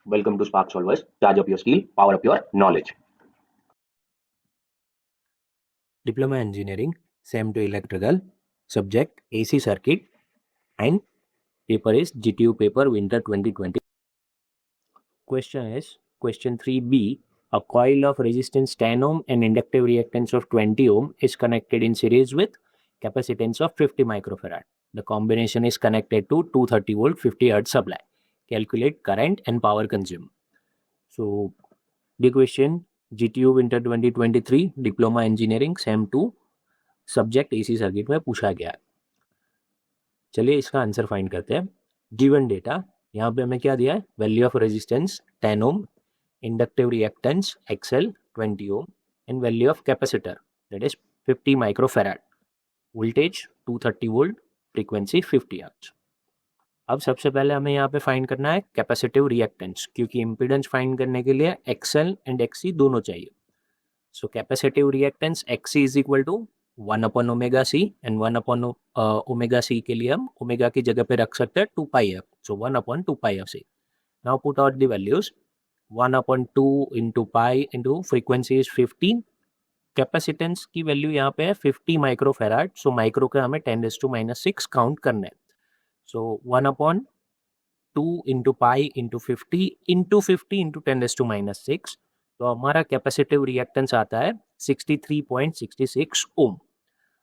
Welcome to Spark Solvers. Charge up your skill, power up your knowledge. Diploma Engineering, SEM to Electrical, subject AC Circuit, and paper is GTU paper Winter 2020. Question is question 3b. A coil of resistance 10 ohm and inductive reactance of 20 ohm is connected in series with capacitance of 50 microfarad. The combination is connected to 230 volt 50 hertz supply. Calculate current and power consumed. So the question GTU Winter 2023 Diploma Engineering SEM 2 subject AC circuit में पूछा गया है. चलिए इसका answer find करते हैं. Given data यहाँ पे हमें क्या दिया है? Value of resistance 10 ohm, inductive reactance XL 20 ohm and value of capacitor that is 50 microfarad, voltage 230 volt, frequency 50 hertz. अब सबसे पहले हमें यहाँ पे फाइंड करना है कैपेसिटिव रिएक्टेंस, क्योंकि इम्पीडेंस फाइंड करने के लिए एक्सएल एंड एक्सी दोनों चाहिए. So capacitive reactance XC is equal to 1 upon omega C and 1 upon omega C के लिए हम ओमेगा की जगह पे रख सकते हैं 2 pi F. So 1 upon 2 pi F C. Now put out the values. 1 upon 2 into pi into frequency is 15. Capacitance की वैल्यू यहाँ पे है 50 माइक्रोफैराड. सो माइक्रो का हमें 10⁻⁻6 काउंट करना है. सो 1 upon 2 into pi into 50 into 10⁻6. तो हमारा कैपेसिटिव रिएक्टेंस आता है 63.66 ओम.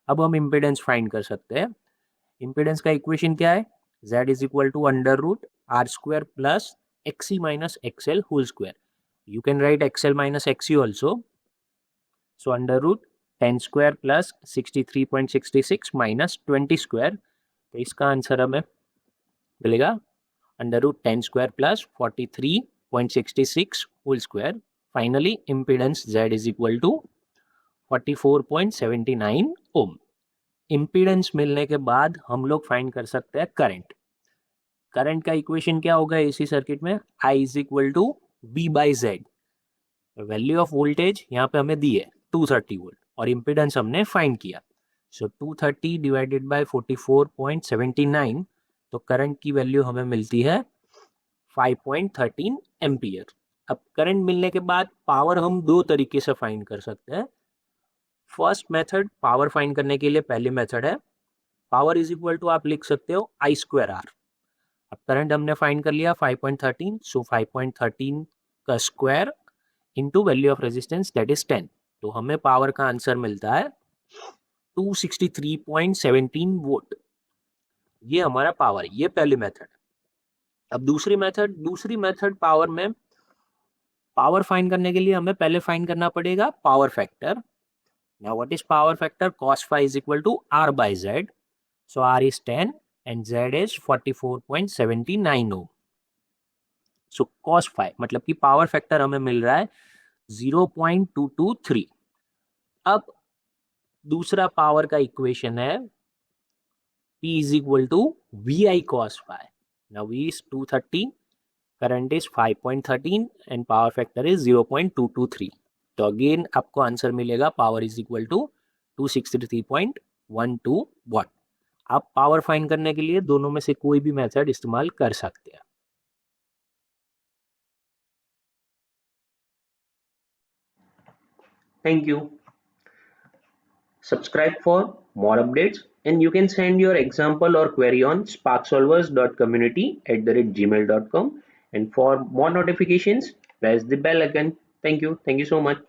अब हम इम्पीडेंस फाइंड कर सकते हैं. इम्पीडेंस का इक्वेशन क्या है? Z is equal to under root R square plus XC minus XL whole square. You can write XL minus XC also. So under root 10 square plus 63.66 minus 20 square. तो इसका answer हमें मिलेगा under root 10 square plus 43.66 whole square. Finally impedance Z is equal to 44.79 ohm. Impedance मिलने के बाद हम लोग find कर सकते हैं करंट. करंट का इक्वेशन क्या होगा एसी सर्किट में? I is equal to V by Z. Value of voltage यहाँ पे हमें दी है 230 वोल्ट और इम्पीडेंस हमने फाइंड किया. सो 230 डिवाइडेड बाय 44.79. तो करंट की वैल्यू हमें मिलती है 5.13 एम्पियर. अब करंट मिलने के बाद पावर हम दो तरीके से फाइंड कर सकते हैं. फर्स्ट मेथड पावर फाइंड करने के लिए पहली मेथड है पावर इज इक्वल टू आप लिख सकते हो आई स्क्वायर आर. अब करंट हमने फाइंड कर लिया 5.13. सो 5.13 का square into value of resistance that is 10. तो हमें पावर का आंसर मिलता है 263.17 वोल्ट. ये हमारा पावर, ये पहली मेथड. अब दूसरी मेथड पावर में पावर फाइंड करने के लिए हमें पहले फाइंड करना पड़ेगा power factor. Now what is power factor? Cos phi is equal to R by Z. So R is 10 and Z is 44.79 ohm. So cos phi मतलब कि पावर फैक्टर हमें मिल रहा है 0.223. अब दूसरा पावर का इक्वेशन है P is equal to VI cos phi. Now V is 230, current is 5.13 and power factor is 0.223. तो अगेन आपको आंसर मिलेगा पावर इज इक्वल टू 263.12 वाट. आप पावर फाइंड करने के लिए दोनों में से कोई भी मेथड इस्तेमाल कर सकते हैं. Thank you. Subscribe for more updates and you can send your example or query on sparksolvers.community@gmail.com, and for more notifications press the bell icon. Thank you so much.